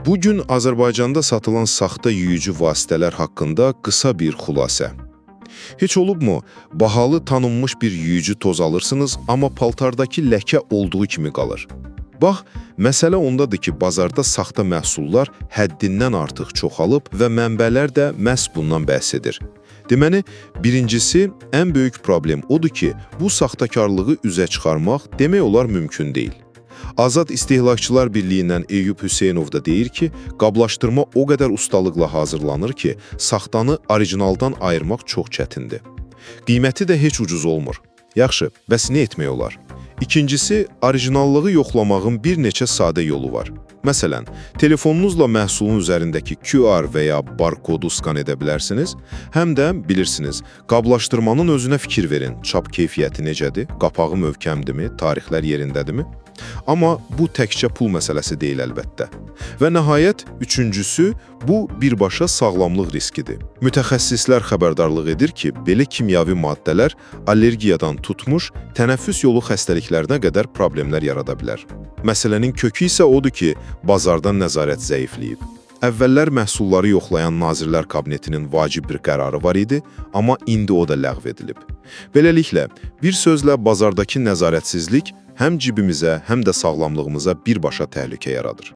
Bugün Azərbaycanda satılan saxta yuyucu vasitələr haqqında qısa bir xülasə. Heç olubmu, bahalı tanınmış bir yuyucu toz alırsınız, amma paltardakı ləkə olduğu kimi qalır. Bax, məsələ ondadır ki, bazarda saxta məhsullar həddindən artıq çoxalıb və mənbələr də məhz bundan bəhs edir. Deməli, birincisi, ən böyük problem odur ki, bu saxtakarlığı üzə çıxarmaq demək olar mümkün deyil. Azad İstehlakçılar Birliyindən Eyüp Hüseynov da deyir ki, qablaşdırma o qədər ustalıqla hazırlanır ki, saxtanı orijinaldan ayırmaq çox çətindir. Qiyməti də heç ucuz olmur. Yaxşı, bəs nə etmək olar? İkincisi, orijinallığı yoxlamağın bir neçə sadə yolu var. Məsələn, telefonunuzla məhsulun üzərindəki QR və ya barkodu skan edə bilərsiniz. Həm də, bilirsiniz, qablaşdırmanın özünə fikir verin. Çap keyfiyyəti necədir, qapağı möhkəmdirmi, tarixlər yerindədirmi? Amma bu təkcə pul məsələsi deyil əlbəttə. Və nəhayət, üçüncüsü, bu birbaşa sağlamlıq riskidir. Mütəxəssislər xəbərdarlıq edir ki, belə kimyəvi maddələr allergiyadan tutmuş, tənəffüs yolu xəstəliklərinə qədər problemlər yarada bilər. Məsələnin kökü isə odur ki, bazardan nəzarət zəifləyib. Əvvəllər məhsulları yoxlayan Nazirlər Kabinetinin vacib bir qərarı var idi, amma indi o da ləğv edilib. Beləliklə, bir sözlə bazardakı nəzarətsizlik həm cibimizə, həm də sağlamlığımıza birbaşa təhlükə yaradır.